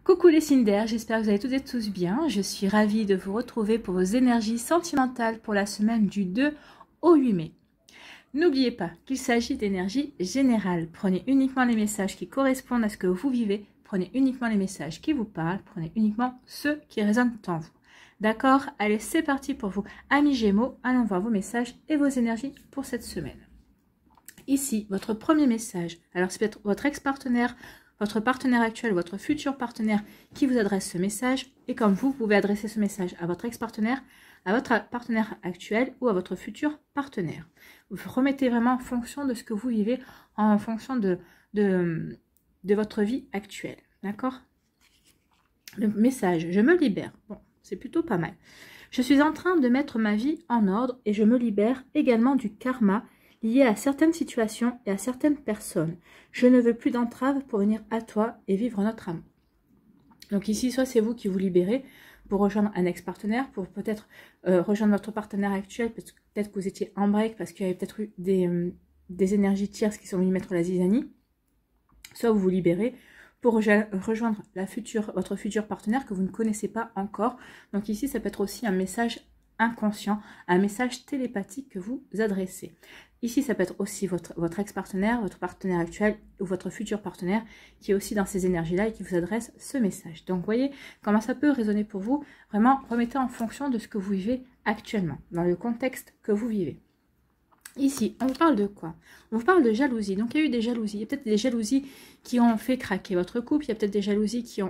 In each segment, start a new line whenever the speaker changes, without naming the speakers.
Coucou les signes d'air, j'espère que vous allez toutes et tous bien. Je suis ravie de vous retrouver pour vos énergies sentimentales pour la semaine du 2 au 8 mai. N'oubliez pas qu'il s'agit d'énergie générale. Prenez uniquement les messages qui correspondent à ce que vous vivez. Prenez uniquement les messages qui vous parlent. Prenez uniquement ceux qui résonnent en vous. D'accord? Allez, c'est parti pour vous. Amis Gémeaux, allons voir vos messages et vos énergies pour cette semaine. Ici, votre premier message. Alors, c'est peut-être votre ex-partenaire, votre partenaire actuel, votre futur partenaire qui vous adresse ce message. Et comme vous pouvez adresser ce message à votre ex-partenaire, à votre partenaire actuel ou à votre futur partenaire. Vous remettez vraiment en fonction de ce que vous vivez, en fonction de votre vie actuelle. D'accord? Le message, je me libère. Bon, c'est plutôt pas mal. Je suis en train de mettre ma vie en ordre et je me libère également du karma lié à certaines situations et à certaines personnes. Je ne veux plus d'entrave pour venir à toi et vivre notre amour. Donc ici, soit c'est vous qui vous libérez pour rejoindre un ex-partenaire, pour peut-être rejoindre votre partenaire actuel, peut-être que vous étiez en break parce qu'il y avait peut-être eu des énergies tierces qui sont venues mettre la zizanie. Soit vous vous libérez pour rejoindre votre futur partenaire que vous ne connaissez pas encore. Donc ici, ça peut être aussi un message inconscient, un message télépathique que vous adressez. Ici, ça peut être aussi votre ex-partenaire, votre partenaire actuel ou votre futur partenaire qui est aussi dans ces énergies-là et qui vous adresse ce message. Donc, vous voyez comment ça peut résonner pour vous. Vraiment, remettez en fonction de ce que vous vivez actuellement, dans le contexte que vous vivez. Ici, on vous parle de quoi? On vous parle de jalousie. Donc, il y a eu des jalousies. Il y a peut-être des jalousies qui ont fait craquer votre couple. Il y a peut-être des jalousies qui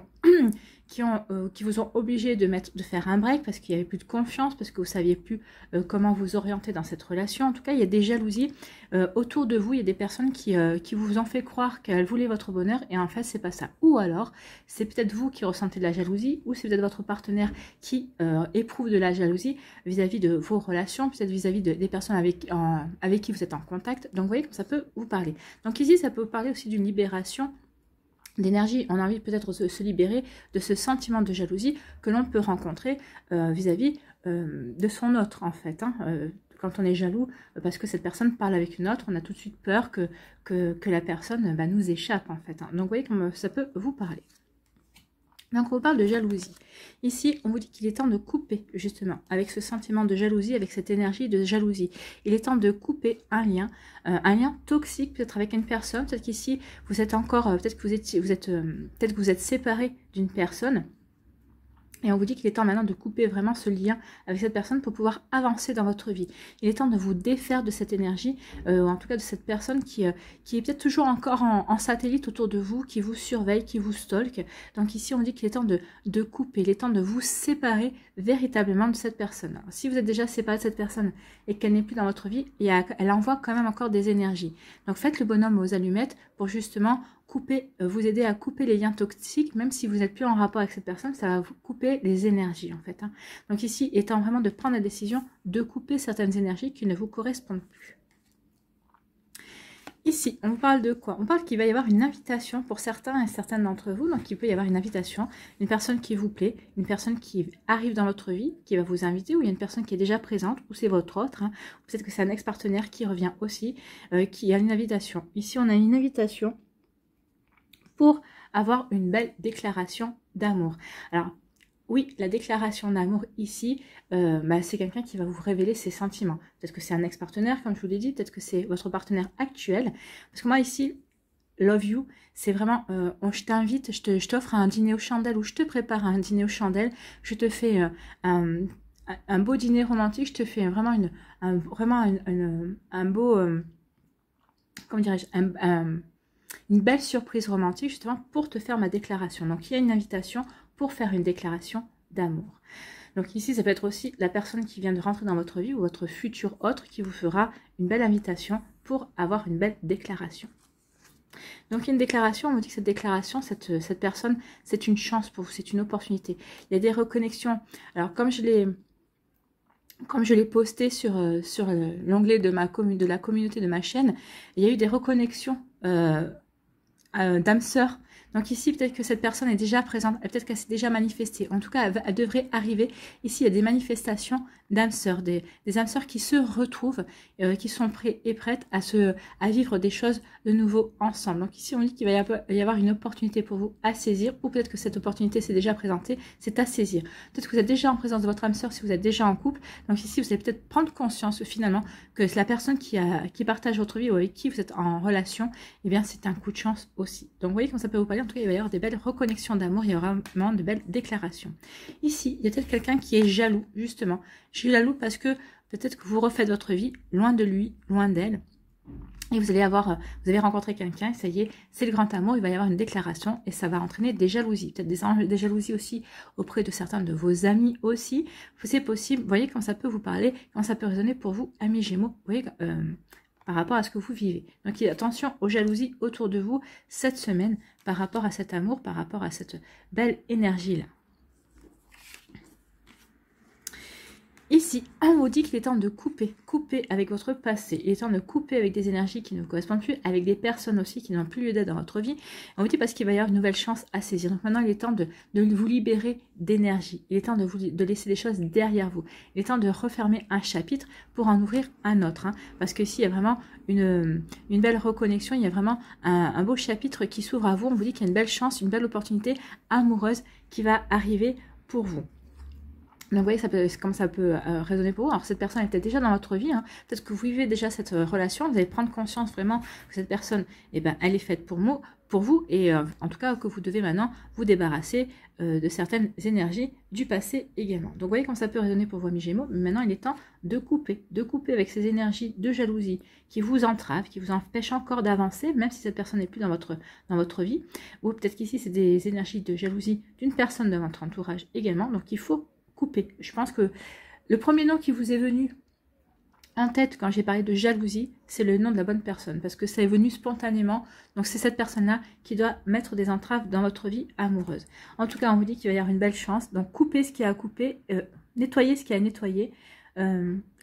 vous ont obligé de faire un break parce qu'il n'y avait plus de confiance, parce que vous ne saviez plus comment vous orienter dans cette relation. En tout cas, il y a des jalousies autour de vous. Il y a des personnes qui vous ont fait croire qu'elles voulaient votre bonheur et en fait, c'est pas ça. Ou alors, c'est peut-être vous qui ressentez de la jalousie ou c'est peut-être votre partenaire qui éprouve de la jalousie vis-à-vis de vos relations, peut-être vis-à-vis des personnes avec qui vous êtes en contact. Donc, vous voyez comme ça peut vous parler. Donc ici, ça peut vous parler aussi d'une libération d'énergie. On a envie peut-être de se libérer de ce sentiment de jalousie que l'on peut rencontrer vis-à-vis de son autre, en fait. Quand on est jaloux, parce que cette personne parle avec une autre, on a tout de suite peur que la personne nous échappe, en fait. Donc, vous voyez comme ça peut vous parler. Donc, on parle de jalousie. Ici, on vous dit qu'il est temps de couper, justement, avec ce sentiment de jalousie, avec cette énergie de jalousie. Il est temps de couper un lien toxique, peut-être avec une personne. Peut-être qu'ici, vous êtes encore, peut-être que vous êtes séparé d'une personne. Et on vous dit qu'il est temps maintenant de couper vraiment ce lien avec cette personne pour pouvoir avancer dans votre vie. Il est temps de vous défaire de cette énergie, en tout cas de cette personne qui est peut-être toujours encore en satellite autour de vous, qui vous surveille, qui vous stalk. Donc ici, on dit qu'il est temps de couper, il est temps de vous séparer véritablement de cette personne. Alors, si vous êtes déjà séparé de cette personne et qu'elle n'est plus dans votre vie, elle envoie quand même encore des énergies. Donc faites le bonhomme aux allumettes pour justement vous aider à couper les liens toxiques, même si vous n'êtes plus en rapport avec cette personne, ça va vous couper les énergies en fait. Donc ici, étant vraiment de prendre la décision de couper certaines énergies qui ne vous correspondent plus. Ici, on parle de quoi? On parle qu'il va y avoir une invitation pour certains et certaines d'entre vous. Donc, il peut y avoir une invitation, une personne qui vous plaît, une personne qui arrive dans votre vie, qui va vous inviter, ou il y a une personne qui est déjà présente, ou c'est votre autre. Peut-être que c'est un ex-partenaire qui revient aussi, qui a une invitation. Ici, on a une invitation pour avoir une belle déclaration d'amour. Alors, oui, la déclaration d'amour ici, c'est quelqu'un qui va vous révéler ses sentiments. Peut-être que c'est un ex-partenaire, comme je vous l'ai dit, peut-être que c'est votre partenaire actuel. Parce que moi ici, love you, c'est vraiment, je t'invite, je t'offre un dîner aux chandelles ou je te prépare un dîner aux chandelles, je te fais un beau dîner romantique, je te fais vraiment un beau, comment dirais-je, une belle surprise romantique justement pour te faire ma déclaration. Donc il y a une invitation pour faire une déclaration d'amour. Donc ici ça peut être aussi la personne qui vient de rentrer dans votre vie ou votre futur autre qui vous fera une belle invitation pour avoir une belle déclaration. Donc il y a une déclaration, on me dit que cette déclaration, cette personne, c'est une chance pour vous, c'est une opportunité. Il y a des reconnexions. Alors comme je l'ai posté sur l'onglet de la communauté de ma chaîne, il y a eu des reconnexions d'âme sœur. Donc ici, peut-être que cette personne est déjà présente, peut-être qu'elle s'est déjà manifestée. En tout cas, elle devrait arriver. Ici, il y a des manifestations d'âmes sœurs, des âmes sœurs qui se retrouvent, qui sont prêts et prêtes à vivre des choses de nouveau ensemble. Donc ici, on dit qu'il va y avoir une opportunité pour vous à saisir, ou peut-être que cette opportunité s'est déjà présentée, c'est à saisir. Peut-être que vous êtes déjà en présence de votre âme sœur si vous êtes déjà en couple. Donc ici, vous allez peut-être prendre conscience finalement que la personne qui partage votre vie ou avec qui vous êtes en relation, eh bien c'est un coup de chance aussi. Donc vous voyez comment ça peut vous parler. En tout cas, il va y avoir des belles reconnexions d'amour, il y aura vraiment de belles déclarations. Ici, il y a peut-être quelqu'un qui est jaloux, justement. Je suis jaloux parce que peut-être que vous refaites votre vie loin de lui, loin d'elle. Et vous allez rencontrer quelqu'un, ça y est, c'est le grand amour, il va y avoir une déclaration et ça va entraîner des jalousies. Peut-être des jalousies aussi auprès de certains de vos amis aussi. C'est possible, vous voyez quand ça peut vous parler, quand ça peut résonner pour vous, amis Gémeaux, vous voyez, par rapport à ce que vous vivez. Donc attention aux jalousies autour de vous cette semaine par rapport à cet amour, par rapport à cette belle énergie-là. Ici, on vous dit qu'il est temps de couper avec votre passé. Il est temps de couper avec des énergies qui ne vous correspondent plus, avec des personnes aussi qui n'ont plus lieu d'être dans votre vie. On vous dit parce qu'il va y avoir une nouvelle chance à saisir. Donc maintenant, il est temps de vous libérer d'énergie. Il est temps de laisser des choses derrière vous. Il est temps de refermer un chapitre pour en ouvrir un autre. Parce que ici, il y a vraiment une belle reconnexion. Il y a vraiment un beau chapitre qui s'ouvre à vous. On vous dit qu'il y a une belle chance, une belle opportunité amoureuse qui va arriver pour vous. Donc vous voyez comme ça peut résonner pour vous. Alors cette personne est peut-être déjà dans votre vie, peut-être que vous vivez déjà cette relation, vous allez prendre conscience vraiment que cette personne, eh ben, elle est faite pour vous, et en tout cas que vous devez maintenant vous débarrasser de certaines énergies du passé également. Donc vous voyez comment ça peut résonner pour vous, amis Gémeaux. Mais maintenant il est temps de couper avec ces énergies de jalousie qui vous entravent, qui vous empêchent encore d'avancer, même si cette personne n'est plus dans votre vie. Ou peut-être qu'ici c'est des énergies de jalousie d'une personne de votre entourage également. Donc il faut couper. Je pense que le premier nom qui vous est venu en tête quand j'ai parlé de jalousie, c'est le nom de la bonne personne, parce que ça est venu spontanément. Donc c'est cette personne-là qui doit mettre des entraves dans votre vie amoureuse. En tout cas, on vous dit qu'il va y avoir une belle chance. Donc coupez ce qui a à couper, nettoyez ce qui a à nettoyer,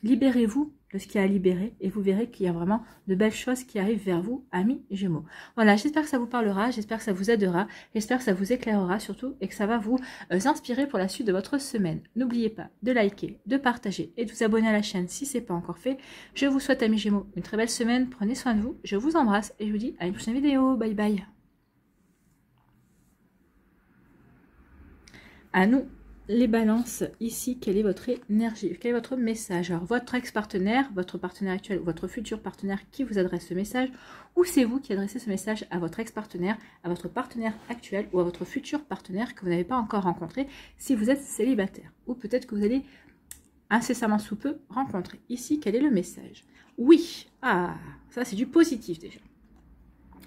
libérez-vous de ce qui a à libérer, et vous verrez qu'il y a vraiment de belles choses qui arrivent vers vous, amis Gémeaux. Voilà, j'espère que ça vous parlera, j'espère que ça vous aidera, j'espère que ça vous éclairera surtout, et que ça va vous inspirer pour la suite de votre semaine. N'oubliez pas de liker, de partager et de vous abonner à la chaîne si ce n'est pas encore fait. Je vous souhaite, amis Gémeaux, une très belle semaine, prenez soin de vous, je vous embrasse et je vous dis à une prochaine vidéo, bye bye. À nous les balances, ici, quelle est votre énergie, quel est votre message? Alors, votre ex-partenaire, votre partenaire actuel ou votre futur partenaire qui vous adresse ce message, ou c'est vous qui adressez ce message à votre ex-partenaire, à votre partenaire actuel ou à votre futur partenaire que vous n'avez pas encore rencontré si vous êtes célibataire, ou peut-être que vous allez incessamment sous peu rencontrer. Ici, quel est le message? Oui, ah, ça c'est du positif déjà.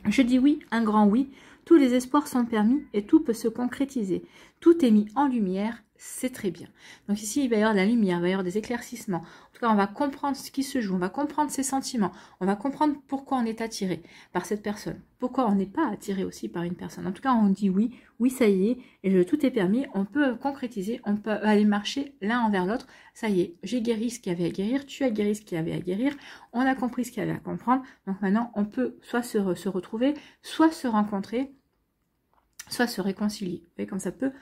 Je dis oui, un grand oui. Tous les espoirs sont permis et tout peut se concrétiser. Tout est mis en lumière, c'est très bien. Donc ici, il va y avoir de la lumière, il va y avoir des éclaircissements. En tout cas, on va comprendre ce qui se joue, on va comprendre ses sentiments, on va comprendre pourquoi on est attiré par cette personne, pourquoi on n'est pas attiré aussi par une personne. En tout cas, on dit oui, oui, ça y est, et tout est permis, on peut concrétiser, on peut aller marcher l'un envers l'autre. Ça y est, j'ai guéri ce qu'il y avait à guérir, tu as guéri ce qu'il y avait à guérir, on a compris ce qu'il y avait à comprendre. Donc maintenant, on peut soit se retrouver, soit se rencontrer, soit se réconcilier. Vous voyez comme ça peut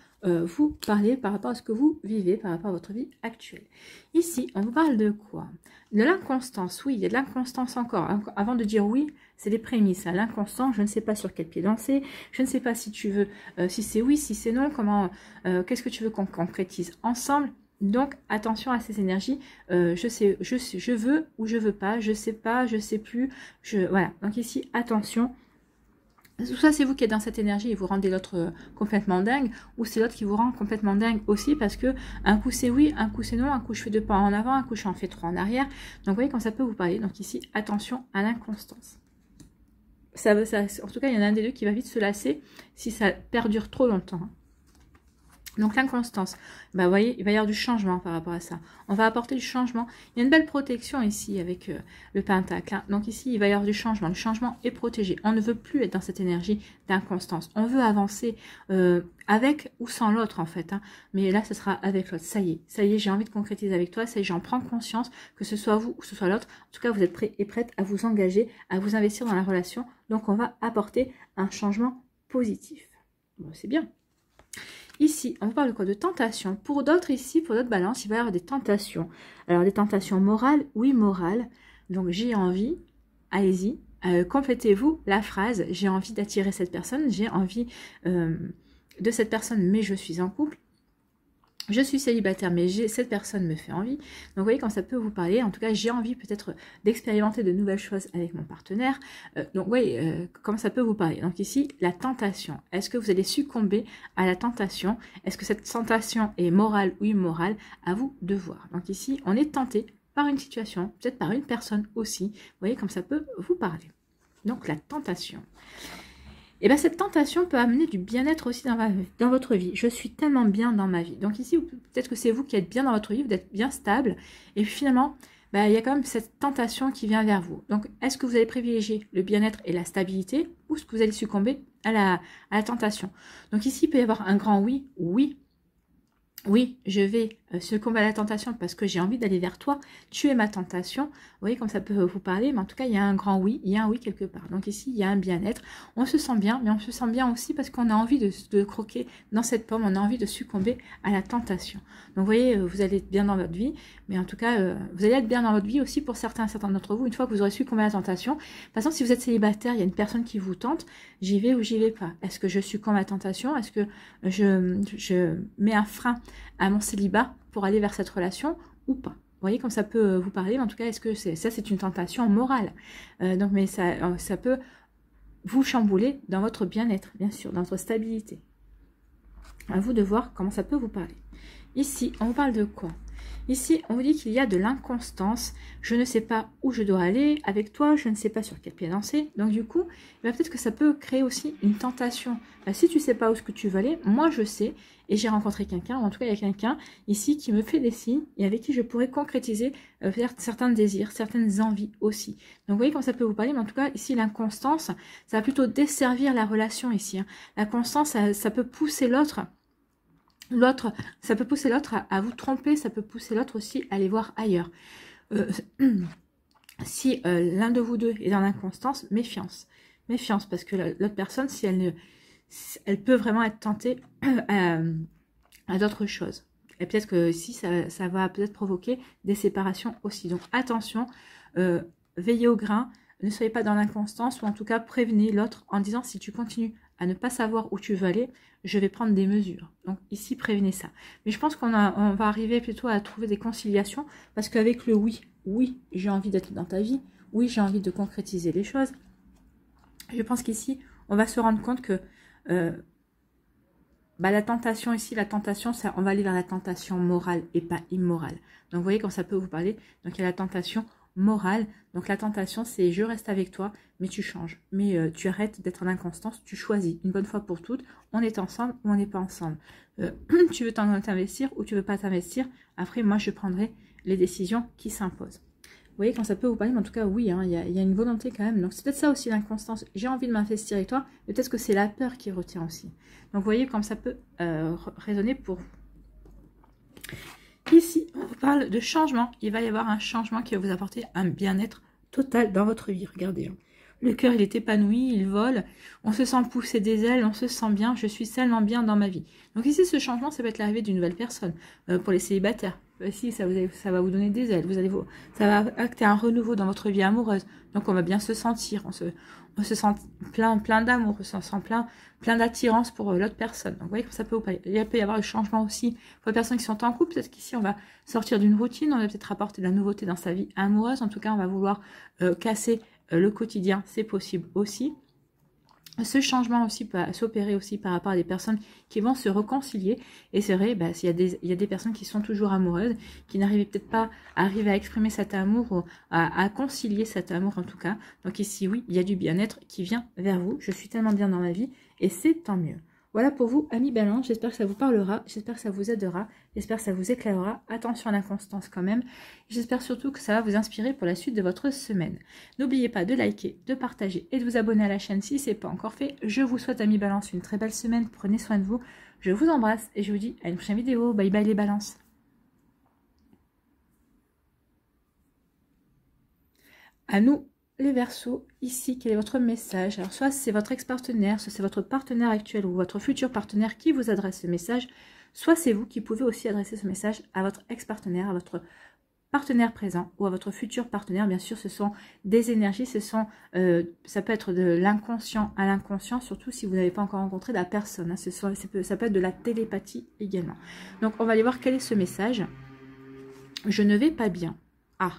vous parler par rapport à ce que vous vivez, par rapport à votre vie actuelle. Ici, on vous parle de quoi? De l'inconstance. Oui, il y a de l'inconstance encore. Avant de dire oui, c'est des prémices. L'inconstance, je ne sais pas sur quel pied danser, je ne sais pas si tu veux, si c'est oui, si c'est non, comment, qu'est-ce que tu veux qu'on concrétise ensemble. Donc, attention à ces énergies. Je veux ou je veux pas, je sais pas, je sais plus. Voilà. Donc ici, attention. Soit c'est vous qui êtes dans cette énergie et vous rendez l'autre complètement dingue, ou c'est l'autre qui vous rend complètement dingue aussi, parce que un coup c'est oui, un coup c'est non, un coup je fais 2 pas en avant, un coup j'en fais 3 en arrière. Donc vous voyez quand ça peut vous parler. Donc ici, attention à l'inconstance. En tout cas, il y en a un des deux qui va vite se lasser si ça perdure trop longtemps. Donc l'inconstance, bah, vous voyez, il va y avoir du changement par rapport à ça. On va apporter du changement. Il y a une belle protection ici avec le pentacle. Donc ici, il va y avoir du changement. Le changement est protégé. On ne veut plus être dans cette énergie d'inconstance. On veut avancer avec ou sans l'autre en fait. Mais là, ce sera avec l'autre. Ça y est, j'ai envie de concrétiser avec toi. Ça y est, j'en prends conscience que ce soit vous ou que ce soit l'autre. En tout cas, vous êtes prêts et prêtes à vous engager, à vous investir dans la relation. Donc on va apporter un changement positif. Bon, c'est bien. Ici, on parle de quoi? De tentation. Pour d'autres ici, pour d'autres balances, il va y avoir des tentations. Alors, des tentations morales, oui, morales. Donc, j'ai envie, allez-y, complétez-vous la phrase. J'ai envie d'attirer cette personne, j'ai envie de cette personne, mais je suis en couple. Je suis célibataire, mais cette personne me fait envie. Donc, vous voyez quand ça peut vous parler. En tout cas, j'ai envie peut-être d'expérimenter de nouvelles choses avec mon partenaire. Donc, vous voyez comment ça peut vous parler. Donc, ici, la tentation. Est-ce que vous allez succomber à la tentation? Est-ce que cette tentation est morale ou immorale? À vous de voir. Donc, ici, on est tenté par une situation, peut-être par une personne aussi. Vous voyez comme ça peut vous parler. Donc, la tentation. Et bien cette tentation peut amener du bien-être aussi dans votre vie. Je suis tellement bien dans ma vie. Donc ici, peut-être que c'est vous qui êtes bien dans votre vie, vous êtes bien stable. Et puis finalement, il y a quand même cette tentation qui vient vers vous. Donc est-ce que vous allez privilégier le bien-être et la stabilité ou est-ce que vous allez succomber à la tentation? Donc ici, il peut y avoir un grand oui, oui. Oui, je vais succomber à la tentation parce que j'ai envie d'aller vers toi. Tu es ma tentation. Vous voyez comme ça peut vous parler. Mais en tout cas, il y a un grand oui. Il y a un oui quelque part. Donc ici, il y a un bien-être. On se sent bien, mais on se sent bien aussi parce qu'on a envie de croquer dans cette pomme. On a envie de succomber à la tentation. Donc vous voyez, vous allez être bien dans votre vie. Mais en tout cas, vous allez être bien dans votre vie aussi pour certains d'entre vous. Une fois que vous aurez succombé à la tentation. Par exemple, si vous êtes célibataire, il y a une personne qui vous tente. J'y vais ou j'y vais pas. Est-ce que je succombe à la tentation? Est-ce que je mets un frein à mon célibat pour aller vers cette relation ou pas? Vous voyez comme ça peut vous parler, mais en tout cas, est-ce que c'est une tentation morale? Donc, mais ça peut vous chambouler dans votre bien-être, bien sûr, dans votre stabilité. À vous de voir comment ça peut vous parler. Ici, on vous parle de quoi? Ici, on vous dit qu'il y a de l'inconstance. Je ne sais pas où je dois aller avec toi. Je ne sais pas sur quel pied danser. Donc, du coup, peut-être que ça peut créer aussi une tentation. Si tu ne sais pas où est-ce que tu veux aller, moi, je sais. Et j'ai rencontré quelqu'un, ou en tout cas, il y a quelqu'un ici qui me fait des signes et avec qui je pourrais concrétiser certains désirs, certaines envies aussi. Donc, vous voyez comment ça peut vous parler. Mais en tout cas, ici, l'inconstance, ça va plutôt desservir la relation ici. Hein. La constance, ça peut pousser l'autre. Ça peut pousser l'autre à vous tromper, ça peut pousser l'autre aussi à aller voir ailleurs. Si l'un de vous deux est dans l'inconstance, méfiance. Méfiance, parce que l'autre personne, si elle peut vraiment être tentée à d'autres choses. Et peut-être que si ça va peut-être provoquer des séparations aussi. Donc attention, veillez au grain, ne soyez pas dans l'inconstance, ou en tout cas prévenez l'autre en disant si tu continues à ne pas savoir où tu veux aller, je vais prendre des mesures. Donc ici, prévenez ça. Mais je pense qu'on va arriver plutôt à trouver des conciliations, parce qu'avec le oui, oui, j'ai envie d'être dans ta vie, oui, j'ai envie de concrétiser les choses. Je pense qu'ici, on va se rendre compte que la tentation ici, la tentation, on va aller vers la tentation morale et pas immorale. Donc vous voyez quand ça peut vous parler. Donc il y a la tentation morale. Donc la tentation, c'est je reste avec toi, mais tu changes. Mais tu arrêtes d'être en inconstance, tu choisis une bonne fois pour toutes. On est ensemble ou on n'est pas ensemble. Tu veux t'investir ou tu veux pas t'investir. Après, moi, je prendrai les décisions qui s'imposent. Vous voyez quand ça peut vous parler, mais en tout cas, oui, hein, y a une volonté quand même. Donc c'est peut-être ça aussi l'inconstance. J'ai envie de m'investir avec toi, mais peut-être que c'est la peur qui retient aussi. Donc vous voyez comme ça peut résonner pour vous. Ici, on vous parle de changement. Il va y avoir un changement qui va vous apporter un bien-être total dans votre vie. Regardez, hein. Le cœur, il est épanoui, il vole. On se sent pousser des ailes, on se sent bien. Je suis tellement bien dans ma vie. Donc ici, ce changement, ça va être l'arrivée d'une nouvelle personne. Pour les célibataires, ici, ça va vous donner des ailes. Ça va acter un renouveau dans votre vie amoureuse. Donc on va bien se sentir. On se sent plein d'amour, on se sent plein d'attirance pour l'autre personne. Donc vous voyez que ça peut vous parler. Il peut y avoir le changement aussi pour les personnes qui sont en couple. Peut-être qu'ici on va sortir d'une routine, on va peut-être apporter de la nouveauté dans sa vie amoureuse. En tout cas, on va vouloir casser le quotidien, c'est possible aussi. Ce changement aussi peut s'opérer aussi par rapport à des personnes qui vont se réconcilier. Et c'est vrai, il y a des personnes qui sont toujours amoureuses, qui n'arrivent peut-être pas à arriver à exprimer cet amour, ou à concilier cet amour en tout cas. Donc ici, oui, il y a du bien-être qui vient vers vous. Je suis tellement bien dans ma vie et c'est tant mieux. Voilà pour vous, amis Balance. J'espère que ça vous parlera, j'espère que ça vous aidera, j'espère que ça vous éclairera. Attention à l'inconstance quand même. J'espère surtout que ça va vous inspirer pour la suite de votre semaine. N'oubliez pas de liker, de partager et de vous abonner à la chaîne si ce n'est pas encore fait. Je vous souhaite, amis Balance, une très belle semaine. Prenez soin de vous. Je vous embrasse et je vous dis à une prochaine vidéo. Bye bye les balances. À nous. les Verseaux, ici, quel est votre message? Alors, soit c'est votre ex-partenaire, soit c'est votre partenaire actuel ou votre futur partenaire qui vous adresse ce message, soit c'est vous qui pouvez aussi adresser ce message à votre ex-partenaire, à votre partenaire présent ou à votre futur partenaire. Bien sûr, ce sont des énergies, ça peut être de l'inconscient à l'inconscient, surtout si vous n'avez pas encore rencontré la personne. Hein. Ça peut être de la télépathie également. Donc, on va aller voir quel est ce message. Je ne vais pas bien. Ah,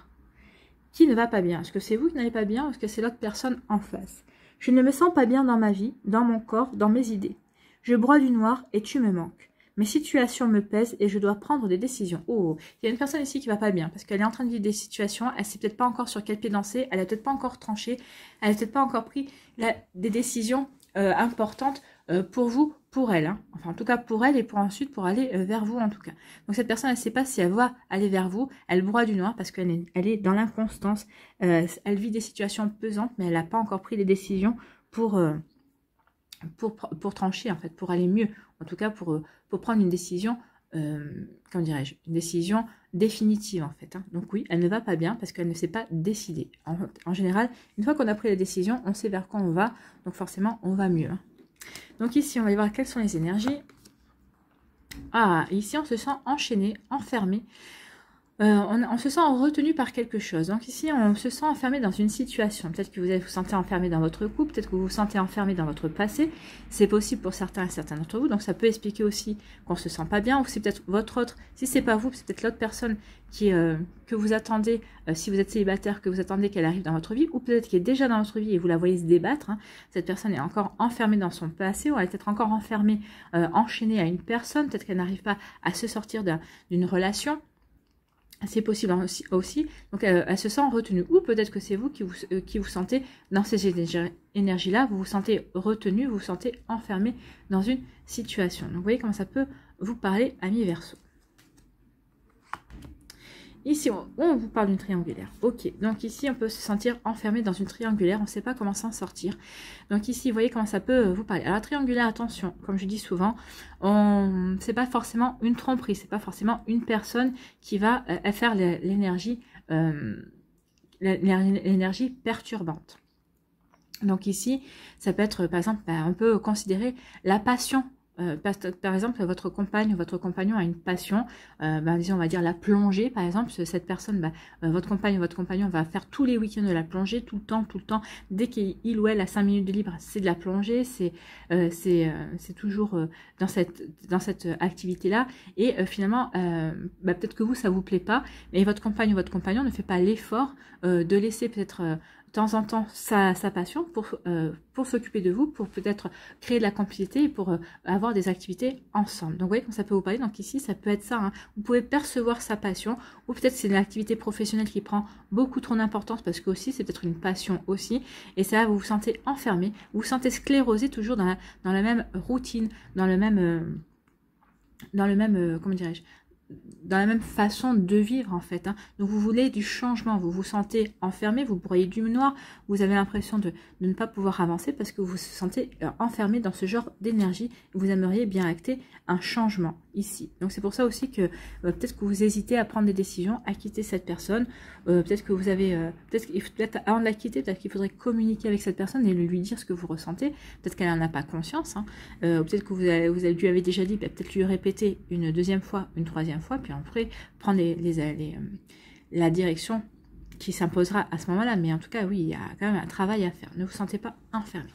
qui ne va pas bien? Est-ce que c'est vous qui n'allez pas bien ou est-ce que c'est l'autre personne en face? Je ne me sens pas bien dans ma vie, dans mon corps, dans mes idées. Je broie du noir et tu me manques. Mes situations me pèsent et je dois prendre des décisions. Oh, il y a une personne ici qui va pas bien parce qu'elle est en train de vivre des situations. Elle sait peut-être pas encore sur quel pied danser. Elle n'a peut-être pas encore tranché. Elle n'a peut-être pas encore pris des décisions importantes pour vous, pour elle. Hein. Enfin, en tout cas pour elle et pour aller vers vous en tout cas. Donc cette personne, elle ne sait pas si elle va aller vers vous. Elle broie du noir parce qu'elle est dans l'inconstance. Elle vit des situations pesantes, mais elle n'a pas encore pris les décisions pour trancher en fait, pour aller mieux. En tout cas pour prendre une décision, comment dirais-je, une décision définitive en fait. Hein. Donc oui, elle ne va pas bien parce qu'elle ne s'est pas décidée. En général, une fois qu'on a pris la décision, on sait vers quoi on va. Donc forcément, on va mieux. Hein. Donc ici, on va aller voir quelles sont les énergies. Ah, ici, on se sent enchaîné, enfermé. On se sent retenu par quelque chose. Donc ici, on se sent enfermé dans une situation. Peut-être que vous sentez enfermé dans votre couple, peut-être que vous vous sentez enfermé dans votre passé. C'est possible pour certains et certains d'entre vous. Donc ça peut expliquer aussi qu'on se sent pas bien, ou c'est peut-être votre autre. Si c'est pas vous, c'est peut-être l'autre personne que vous attendez. Si vous êtes célibataire, que vous attendez qu'elle arrive dans votre vie, ou peut-être qu'elle est déjà dans votre vie et vous la voyez se débattre. Hein. Cette personne est encore enfermée dans son passé, ou elle est peut-être encore enfermée, enchaînée à une personne. Peut-être qu'elle n'arrive pas à se sortir d'une relation. C'est possible aussi. Donc, elle se sent retenue. Ou peut-être que c'est vous qui vous sentez dans ces énergies-là. Vous vous sentez retenu, vous vous sentez enfermé dans une situation. Donc, vous voyez comment ça peut vous parler, amis Verseaux. Ici, on vous parle d'une triangulaire. Ok, donc ici, on peut se sentir enfermé dans une triangulaire. On ne sait pas comment s'en sortir. Donc ici, vous voyez comment ça peut vous parler. Alors, triangulaire, attention, comme je dis souvent, c'est pas forcément une tromperie. C'est pas forcément une personne qui va faire l'énergie perturbante. Donc ici, ça peut être, par exemple, on peut considérer la passion. Par exemple, votre compagne ou votre compagnon a une passion, disons, on va dire la plongée, par exemple, cette personne, votre compagne ou votre compagnon va faire tous les week-ends de la plongée, tout le temps, dès qu'il ou elle a 5 minutes de libre, c'est de la plongée, c'est toujours dans cette activité-là, et finalement, peut-être que vous, ça vous plaît pas, mais votre compagne ou votre compagnon ne fait pas l'effort de laisser peut-être de temps en temps sa passion pour s'occuper de vous, pour peut-être créer de la complicité et pour avoir des activités ensemble. Donc vous voyez comment ça peut vous parler. Donc ici ça peut être ça, hein. Vous pouvez percevoir sa passion, ou peut-être c'est une activité professionnelle qui prend beaucoup trop d'importance parce que aussi c'est peut-être une passion aussi, et ça vous vous sentez enfermé, vous vous sentez sclérosé toujours dans la même routine, dans le même comment dirais-je, dans la même façon de vivre en fait. Hein. Donc vous voulez du changement, vous vous sentez enfermé, vous broyez du noir, vous avez l'impression de ne pas pouvoir avancer parce que vous vous sentez enfermé dans ce genre d'énergie. Vous aimeriez bien acter un changement ici. Donc c'est pour ça aussi que peut-être que vous hésitez à prendre des décisions, à quitter cette personne. Peut-être que vous avez, peut-être avant de la quitter, peut-être qu'il faudrait communiquer avec cette personne et lui dire ce que vous ressentez. Peut-être qu'elle n'en a pas conscience. Hein. Peut-être que vous lui avez déjà dit, peut-être lui répéter une deuxième fois, une troisième fois, puis après prendre la direction qui s'imposera à ce moment-là. Mais en tout cas, oui, il y a quand même un travail à faire. Ne vous sentez pas enfermé.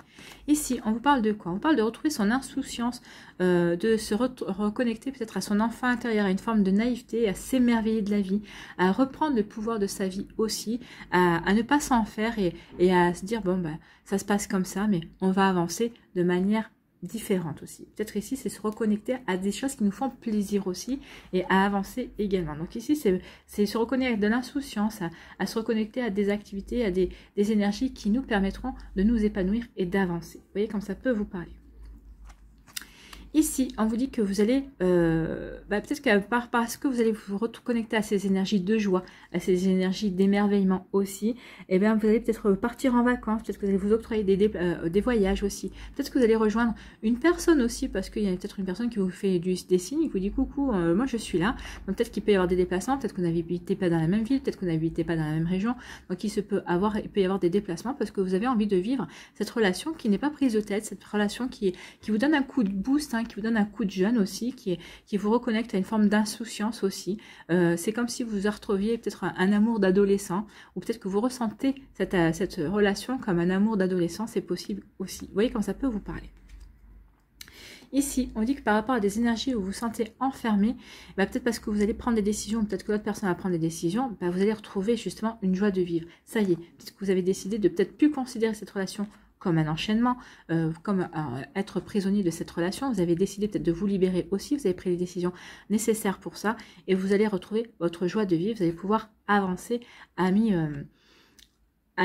Ici, on vous parle de quoi? On vous parle de retrouver son insouciance, de se reconnecter peut-être à son enfant intérieur, à une forme de naïveté, à s'émerveiller de la vie, à reprendre le pouvoir de sa vie aussi, à ne pas s'en faire et à se dire, bon, ça se passe comme ça, mais on va avancer de manière différentes aussi. Peut-être ici, c'est se reconnecter à des choses qui nous font plaisir aussi et à avancer également. Donc ici, c'est se reconnecter de l'insouciance, à se reconnecter à des activités, à des énergies qui nous permettront de nous épanouir et d'avancer. Vous voyez comme ça peut vous parler. Ici, on vous dit que vous allez, peut-être que parce que vous allez vous reconnecter à ces énergies de joie, à ces énergies d'émerveillement aussi, et bien vous allez peut-être partir en vacances, peut-être que vous allez vous octroyer des voyages aussi, peut-être que vous allez rejoindre une personne aussi, parce qu'il y a peut-être une personne qui vous fait des signes, qui vous dit coucou, moi je suis là, donc peut-être qu'il peut y avoir des déplacements, peut-être que vous n'habitez pas dans la même ville, peut-être que vous n'habitez pas dans la même région, donc il peut y avoir des déplacements parce que vous avez envie de vivre cette relation qui n'est pas prise de tête, cette relation qui vous donne un coup de boost, qui vous donne un coup de jeune aussi, qui vous reconnecte à une forme d'insouciance aussi. C'est comme si vous retrouviez peut-être un amour d'adolescent, ou peut-être que vous ressentez cette relation comme un amour d'adolescent, c'est possible aussi. Vous voyez comment ça peut vous parler. Ici, on dit que par rapport à des énergies où vous vous sentez enfermé, peut-être parce que vous allez prendre des décisions, peut-être que l'autre personne va prendre des décisions, vous allez retrouver justement une joie de vivre. Ça y est, peut-être que vous avez décidé de peut-être plus considérer cette relation comme un enchaînement, comme être prisonnier de cette relation. Vous avez décidé peut-être de vous libérer aussi, vous avez pris les décisions nécessaires pour ça, et vous allez retrouver votre joie de vivre, vous allez pouvoir avancer à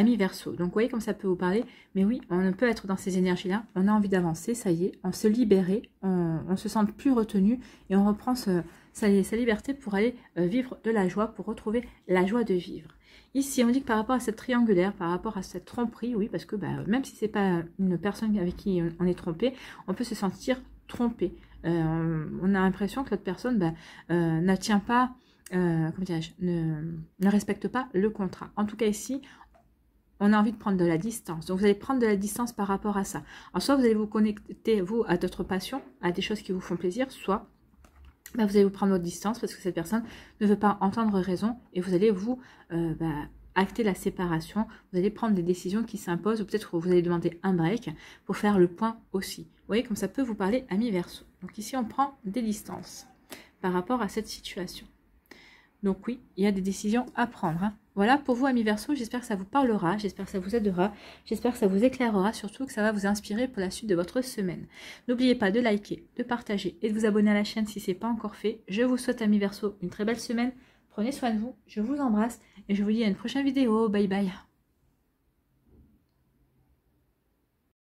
mi-verso. Donc vous voyez comme ça peut vous parler, mais oui, on peut être dans ces énergies-là, on a envie d'avancer, ça y est, on se libérer, on se sent plus retenu, et on reprend sa liberté pour aller vivre de la joie, pour retrouver la joie de vivre. Ici, on dit que par rapport à cette triangulaire, par rapport à cette tromperie, oui, parce que même si c'est pas une personne avec qui on est trompé, on peut se sentir trompé. On a l'impression que l'autre personne ne tient pas, comment dirais-je, ne respecte pas le contrat. En tout cas ici, on a envie de prendre de la distance. Donc, vous allez prendre de la distance par rapport à ça. En soit, vous allez vous connecter, vous, à d'autres passions, à des choses qui vous font plaisir, soit vous allez vous prendre votre distance parce que cette personne ne veut pas entendre raison et vous allez vous acter la séparation. Vous allez prendre des décisions qui s'imposent ou peut-être vous allez demander un break pour faire le point aussi. Vous voyez comme ça peut vous parler à mi-verso. Donc ici, on prend des distances par rapport à cette situation. Donc oui, il y a des décisions à prendre. Voilà pour vous, amis Verseau, j'espère que ça vous parlera, j'espère que ça vous aidera, j'espère que ça vous éclairera, surtout que ça va vous inspirer pour la suite de votre semaine. N'oubliez pas de liker, de partager et de vous abonner à la chaîne si ce n'est pas encore fait. Je vous souhaite, amis Verseau, une très belle semaine. Prenez soin de vous, je vous embrasse et je vous dis à une prochaine vidéo. Bye bye.